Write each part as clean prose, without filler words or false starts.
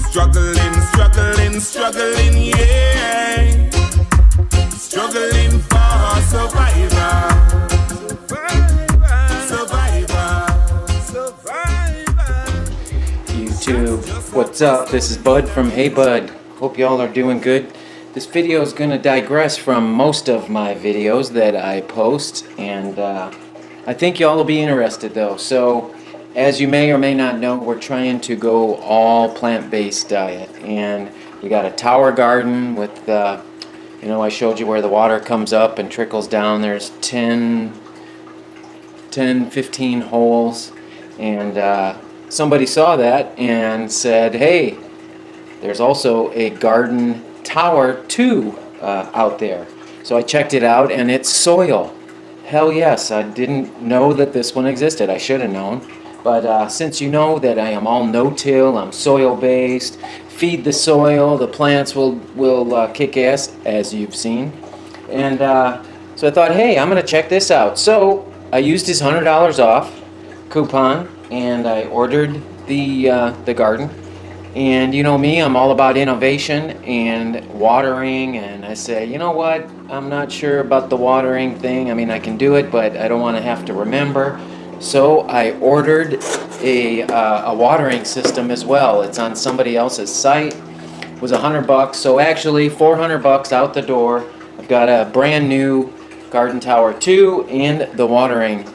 Struggling, struggling, struggling, yeah. Struggling for survivor. YouTube, what's up? This is Bud from Hey Bud. Hope y'all are doing good. This video is going to digress from most of my videos that I post, and I think y'all will be interested though. So, as you may or may not know, we're trying to go all plant-based diet, and we got a tower garden with, you know, I showed you where the water comes up and trickles down. There's 10, 15 holes, and somebody saw that and said, hey, there's also a garden tower too out there. So I checked it out, and it's soil. Hell yes, I didn't know that this one existed. I should have known. But since you know that I am all no-till, I'm soil-based, feed the soil, the plants will kick ass, as you've seen. And so I thought, hey, I'm going to check this out. So I used his $100 off coupon, and I ordered the garden. And you know me, I'm all about innovation and watering, and I say, you know what, I'm not sure about the watering thing. I mean, I can do it, but I don't want to have to remember. So I ordered a watering system as well. It's on somebody else's site. It was $100, so actually $400 out the door. I've got a brand new garden tower 2 and the watering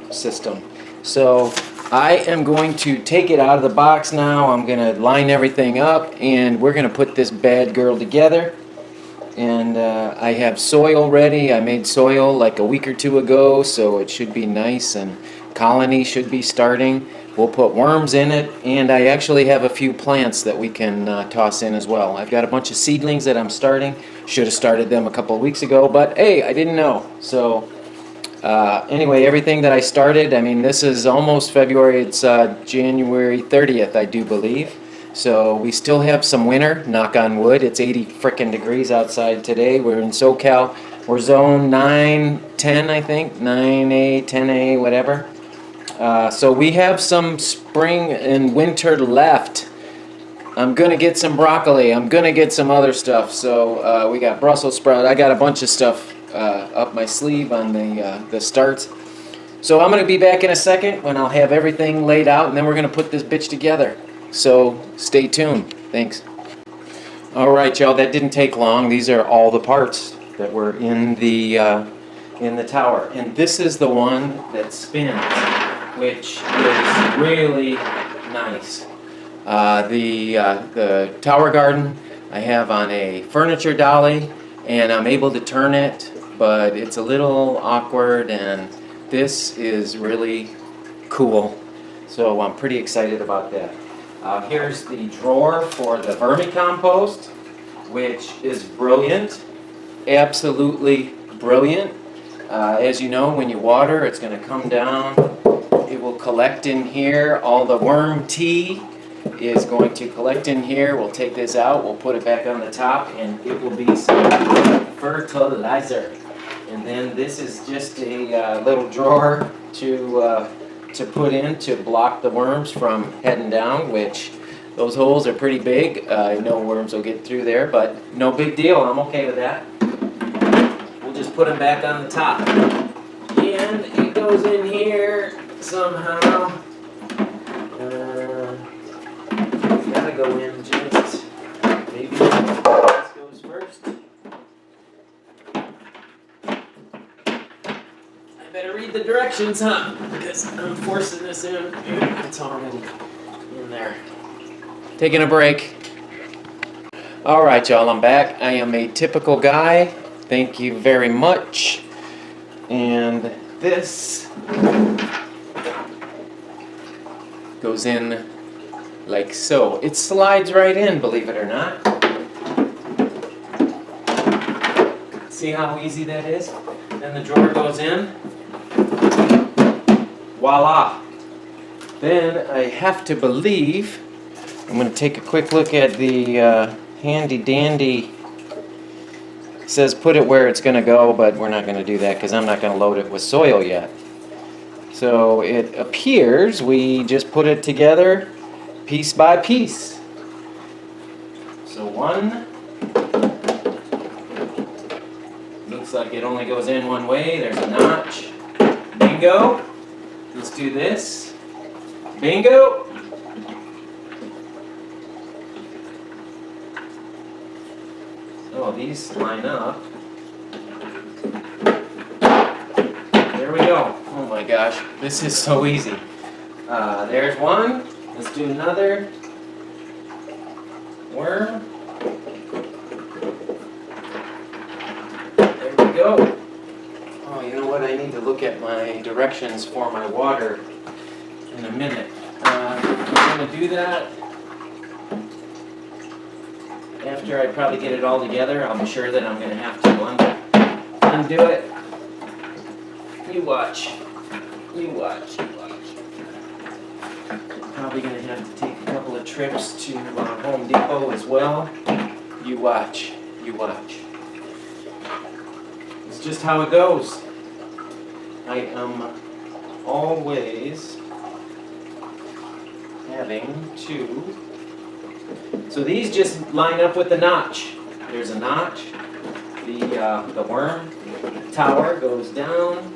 system. So I am going to take it out of the box now. I'm going to line everything up, and we're going to put this bad girl together. And I have soil ready. I made soil like a week or two ago, so it should be nice, and colony should be starting. We'll put worms in it, and I actually have a few plants that we can toss in as well. I've got a bunch of seedlings that I'm starting. Should have started them a couple of weeks ago, but hey, I didn't know. So anyway, everything that I started, I mean, this is almost February. It's January 30th, I do believe. So we still have some winter, knock on wood. It's 80 frickin' degrees outside today. We're in SoCal. We're zone 9, 10, I think. 9A, 10A, whatever. So we have some spring and winter left. I'm going to get some broccoli. I'm going to get some other stuff. So we got Brussels sprout. I got a bunch of stuff up my sleeve on the starts. So I'm going to be back in a second when I'll have everything laid out, and then we're going to put this bitch together. So stay tuned. Thanks. All right, y'all. That didn't take long. These are all the parts that were in the tower, and this is the one that spins, which is really nice. The tower garden I have on a furniture dolly, and I'm able to turn it, but it's a little awkward, and this is really cool. So I'm pretty excited about that. Here's the drawer for the vermicompost, which is brilliant, absolutely brilliant. As you know, when you water, it's going to come down. It will collect in here. All the worm tea is going to collect in here. We'll take this out. We'll put it back on the top, and it will be some fertilizer. And then this is just a little drawer to put in to block the worms from heading down, which those holes are pretty big. I know worms will get through there, but no big deal. I'm okay with that. We'll just put them back on the top. And it goes in here somehow. Gotta go in just, maybe this goes first. Better read the directions, huh? Because I'm forcing this in. It's already in there. Taking a break. Alright, y'all, I'm back. I am a typical guy. Thank you very much. And this goes in like so. It slides right in, believe it or not. See how easy that is? Then the drawer goes in. Voila! Then I have to believe, I'm going to take a quick look at the handy dandy. It says put it where it's going to go, but we're not going to do that because I'm not going to load it with soil yet. So it appears we just put it together piece by piece. So one. Looks like it only goes in one way. There's a notch. Bingo. Let's do this. Bingo. So these line up. There we go. Oh my gosh, this is so easy. There's one. Let's do another. Worm. There we go. Oh, you know what? I need to look at my directions for my water in a minute. I'm going to do that after I probably get it all together. I'll be sure that I'm going to have to undo it. You watch. You watch. You watch. Probably going to have to take a couple of trips to Home Depot as well. You watch. You watch. It's just how it goes. I am always having to. So these just line up with the notch. There's a notch. The worm tower goes down.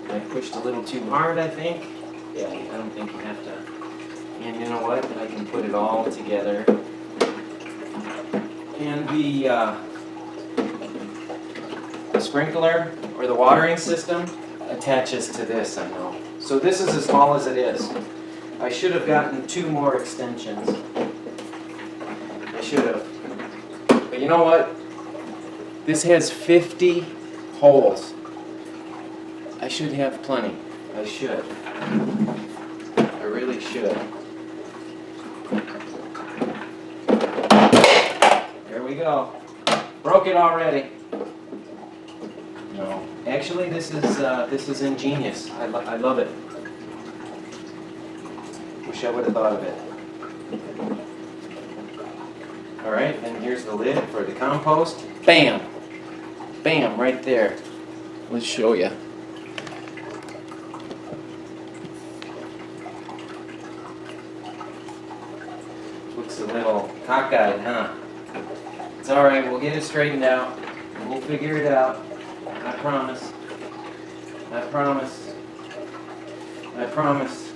I pushed a little too hard, I think. Yeah, I don't think you have to. And you know what? I can put it all together. And the sprinkler or the watering system attaches to this, I know. So this is as small as it is. I should have gotten 2 more extensions. I should have. But you know what? This has 50 holes. I should have plenty. I should. I really should. There we go. Broke it already. No. Actually, this is ingenious. I love it. Wish I would have thought of it. All right, and here's the lid for the compost. Bam! Bam, right there. Let's show you. Looks a little cockeyed, huh? It's all right, we'll get it straightened out. We'll figure it out. I promise. I promise. I promise.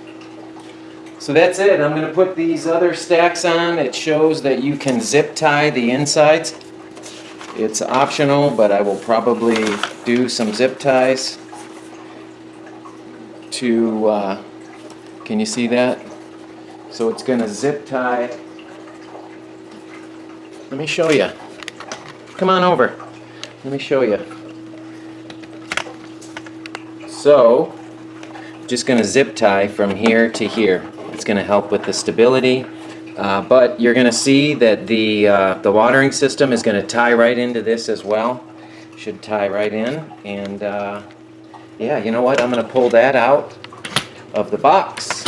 So that's it. I'm going to put these other stacks on. It shows that you can zip tie the insides. It's optional, but I will probably do some zip ties to, can you see that? So it's going to zip tie. Let me show you. Come on over. Let me show you. So, just going to zip tie from here to here. It's going to help with the stability. But you're going to see that the watering system is going to tie right into this as well. Should tie right in. And yeah, you know what? I'm going to pull that out of the box.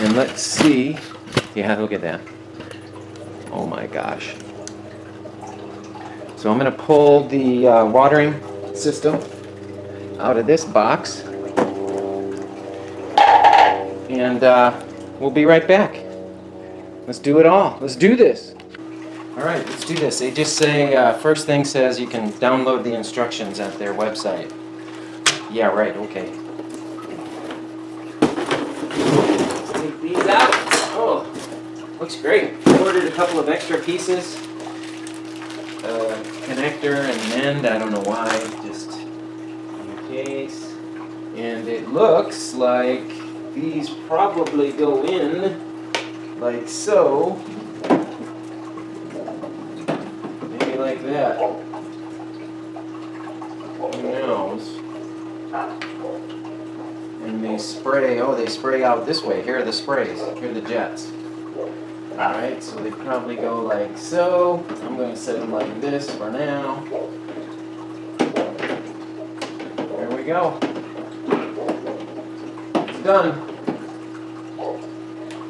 And let's see. Yeah, look at that. Oh my gosh. So I'm going to pull the watering system out of this box. And we'll be right back. Let's do it all. Let's do this. All right, let's do this. They just say, first thing says you can download the instructions at their website. Yeah, right, okay. Let's take these out. Oh, looks great. I ordered a couple of extra pieces. Connector and end, I don't know why, just in case. And it looks like these probably go in like so. Maybe like that. Who knows? And they spray, oh, they spray out this way. Here are the sprays. Here are the jets. Alright, so they probably go like so. I'm going to set them like this for now. There we go. It's done.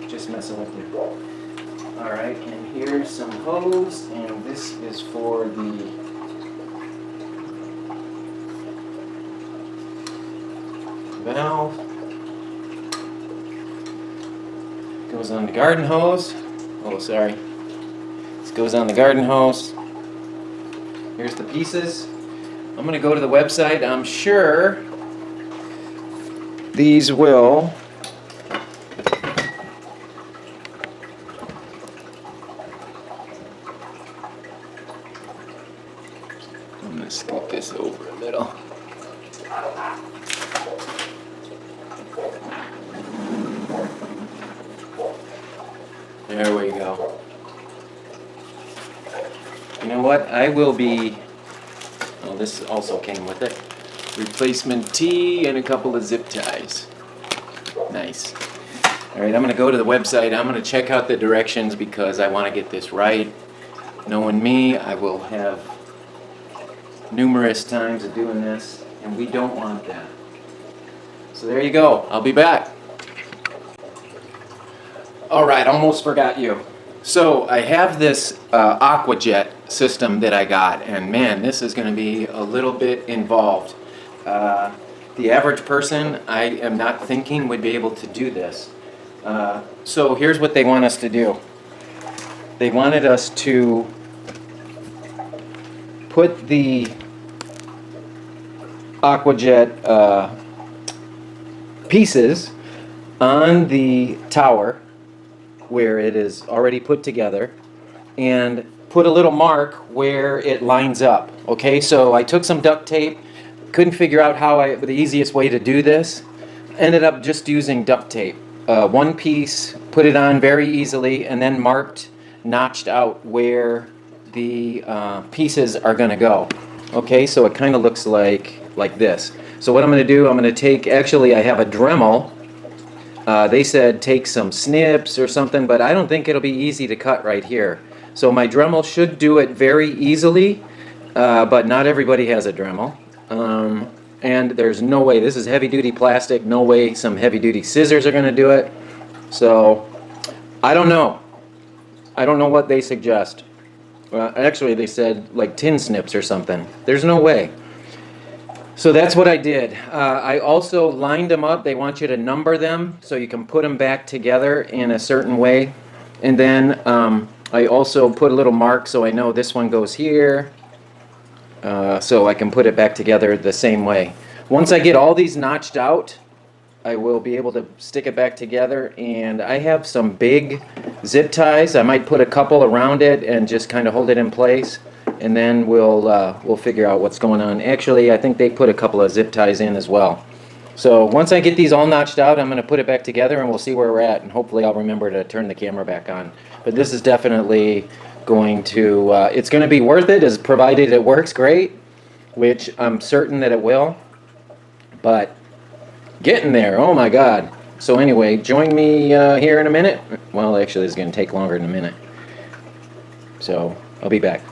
Just messing with you. Alright, and here's some hose, and this is for the valve. Goes on the garden hose. Oh, sorry. This goes on the garden hose. Here's the pieces. I'm going to go to the website. I'm sure these will I'm going to scoot this over a little. There we go. You know what? I will be... Oh, this also came with it. Replacement tee and a couple of zip ties. Nice. Alright, I'm going to go to the website. I'm going to check out the directions because I want to get this right. Knowing me, I will have numerous times of doing this, and we don't want that. So there you go. I'll be back. Alright, almost forgot you. So I have this Aqua Jet system that I got, and man, this is going to be a little bit involved. The average person, I am not thinking, would be able to do this. So here's what they want us to do. They wanted us to put the Aqua Jet pieces on the tower where it is already put together and put a little mark where it lines up. Okay, so I took some duct tape, couldn't figure out the easiest way to do this, ended up just using duct tape. One piece, put it on very easily, and then notched out where the pieces are going to go. Okay, so it kind of looks like this. So what I'm going to do, I'm going to take, actually I have a Dremel. They said take some snips or something, but I don't think it'll be easy to cut right here. So my Dremel should do it very easily, but not everybody has a Dremel. And there's no way, this is heavy-duty plastic, no way some heavy-duty scissors are going to do it. So I don't know. I don't know what they suggest. Actually, they said like tin snips or something. There's no way. So that's what I did. I also lined them up. They want you to number them so you can put them back together in a certain way. And then I also put a little mark so I know this one goes here. So I can put it back together the same way. Once I get all these notched out, I will be able to stick it back together. And I have some big zip ties. I might put a couple around it and just kind of hold it in place. And then we'll figure out what's going on. Actually, I think they put a couple of zip ties in as well. So once I get these all notched out, I'm going to put it back together and we'll see where we're at. And hopefully I'll remember to turn the camera back on. But this is definitely going to, it's going to be worth it, as provided it works great, which I'm certain that it will. But getting there, oh my God. So anyway, join me here in a minute. Well, actually, it's going to take longer than a minute. So I'll be back.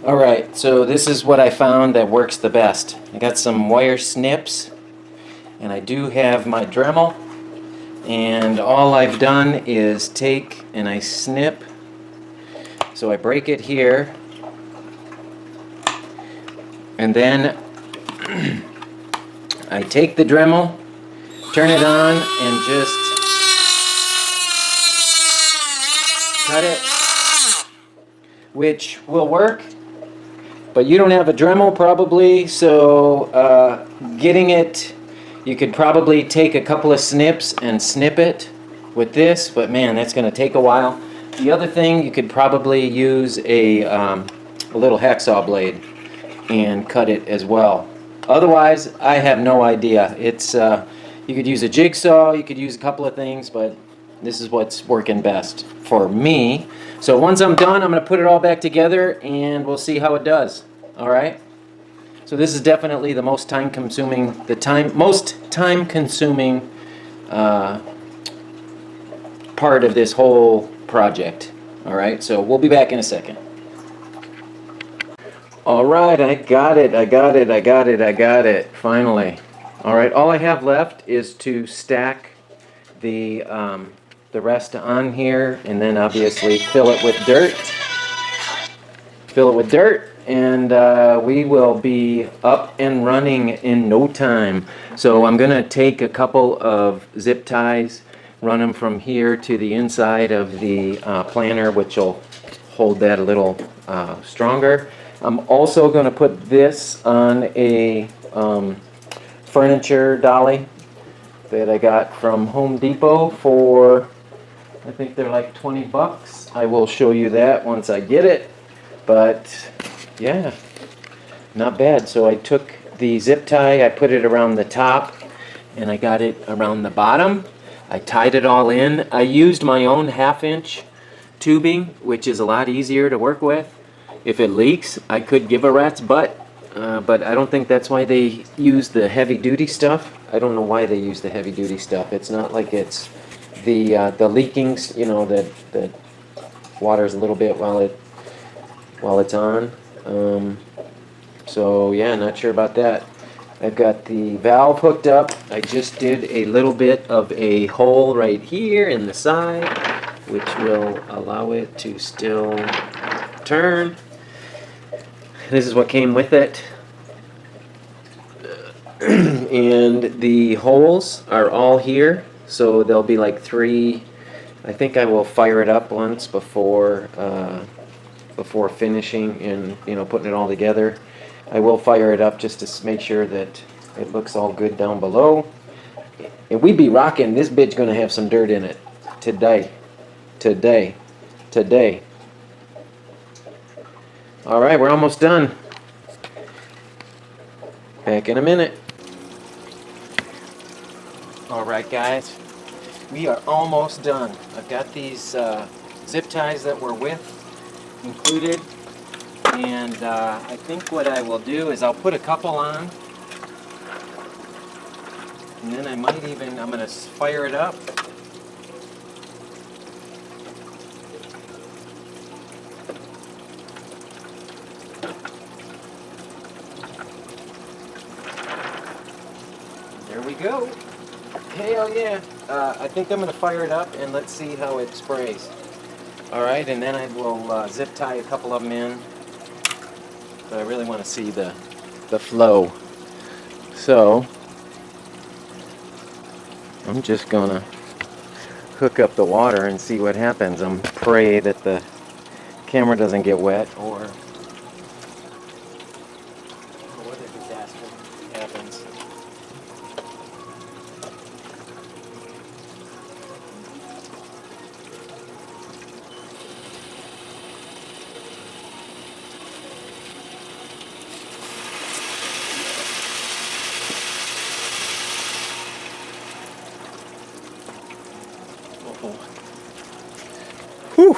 Alright, so this is what I found that works the best. I got some wire snips, and I do have my Dremel, and all I've done is take and I snip. So I break it here, and then I take the Dremel, turn it on, and just cut it, which will work. But you don't have a Dremel probably, so getting it, you could probably take a couple of snips and snip it with this, but man, that's going to take a while. The other thing, you could probably use a little hacksaw blade and cut it as well. Otherwise, I have no idea. It's you could use a jigsaw, you could use a couple of things, but this is what's working best for me. So once I'm done, I'm going to put it all back together and we'll see how it does. All right? So this is definitely the most time-consuming, part of this whole project. All right? So we'll be back in a second. All right, I got it. Finally. All right, all I have left is to stack the rest on here, and then obviously fill it with dirt. And we will be up and running in no time. So I'm going to take a couple of zip ties, run them from here to the inside of the planter, which will hold that a little stronger. I'm also going to put this on a furniture dolly that I got from Home Depot for, I think they're like 20 bucks. I will show you that once I get it. But yeah, not bad. So I took the zip tie, I put it around the top, and I got it around the bottom. I tied it all in. I used my own 1/2-inch tubing, which is a lot easier to work with. If it leaks, I could give a rat's butt, but I don't think that's why they use the heavy-duty stuff. I don't know why they use the heavy-duty stuff. It's not like it's the leakings, you know, that waters a little bit while it's on. So yeah, not sure about that. I've got the valve hooked up. I just did a little bit of a hole right here in the side, which will allow it to still turn. This is what came with it. And the holes are all here, so there'll be like 3. I think I will fire it up once before finishing and, you know, putting it all together. I will fire it up just to make sure that it looks all good down below. And we be rocking. This bitch gonna have some dirt in it today. All right, we're almost done. Back in a minute. All right, guys, we are almost done. I've got these zip ties that we're with included, and I think what I will do is I'll put a couple on, and then I might even, I'm gonna fire it up. There we go. Hell yeah. I think I'm going to fire it up and let's see how it sprays. Alright, and then I will zip tie a couple of them in. But I really want to see the flow. So, I'm just going to hook up the water and see what happens. I'm pray that the camera doesn't get wet or what a disaster happens. Whew.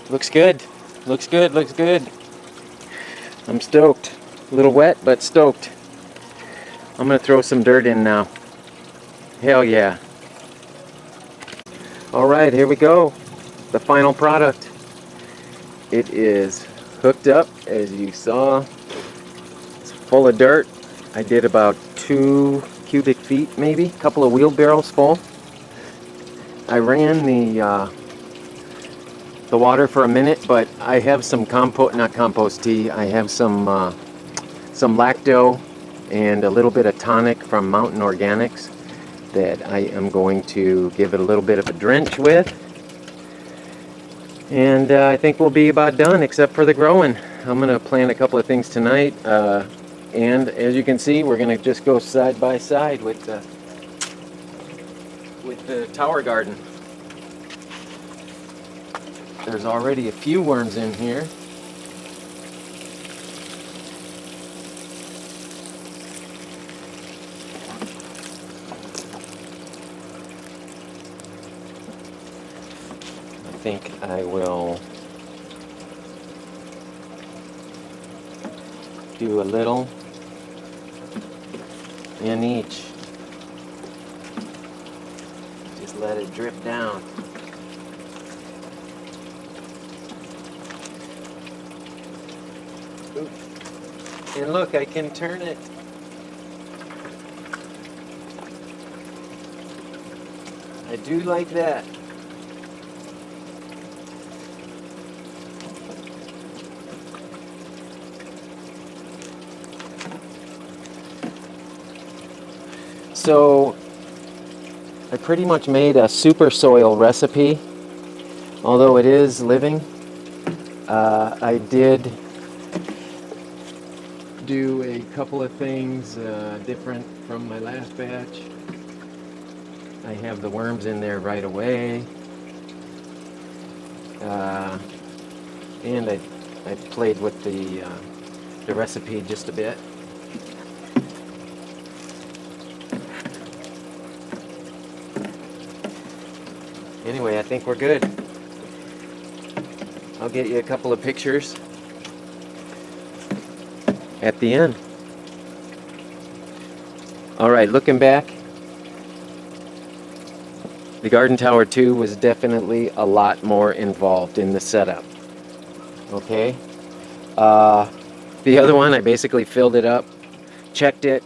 Looks good. Looks good. Looks good. I'm stoked. A little wet, but stoked. I'm going to throw some dirt in now. Hell yeah. Alright, here we go. The final product. It is hooked up, as you saw. It's full of dirt. I did about 2 cubic feet, maybe. A couple of wheelbarrows full. I ran the water for a minute, but I have some not compost tea. I have some lacto and a little bit of tonic from Mountain Organics that I am going to give it a little bit of a drench with. And I think we'll be about done, except for the growing. I'm going to plant a couple of things tonight. And as you can see, we're going to just go side by side with the tower garden. There's already a few worms in here. I think I will do a little in each. Just let it drip down. Oops. And look, I can turn it. I do like that. So I pretty much made a super soil recipe although it is living. I did do a couple of things different from my last batch. I have the worms in there right away. And I played with the recipe just a bit. Anyway, I think we're good. I'll get you a couple of pictures at the end. Alright, looking back, the Garden Tower 2 was definitely a lot more involved in the setup. Okay? The other one, I basically filled it up, checked it,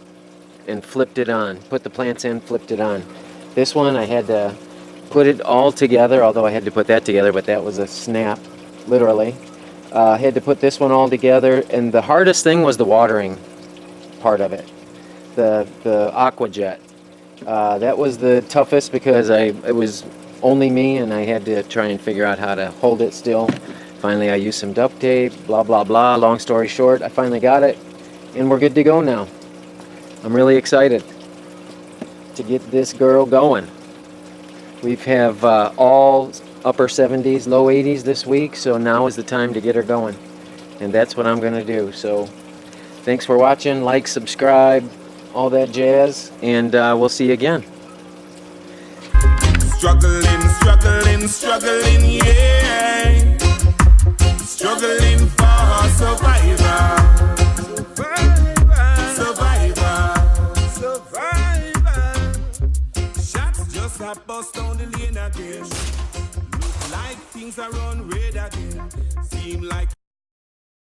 and flipped it on. Put the plants in, flipped it on. This one, I had to put it all together, although I had to put that together, but that was a snap, literally. I had to put this one all together, and the hardest thing was the watering part of it. The Aqua Jet. That was the toughest because it was only me, and I had to try and figure out how to hold it still. Finally, I used some duct tape, blah, blah, blah. Long story short, I finally got it, and we're good to go now. I'm really excited to get this girl going. We have all upper 70s, low 80s this week, so now is the time to get her going. And that's what I'm going to do. So thanks for watching. Like, subscribe, all that jazz, and we'll see you again. Struggling, struggling, struggling, yeah. Struggling for survival. I bust down the lane again. Look like things are on red again. Seem like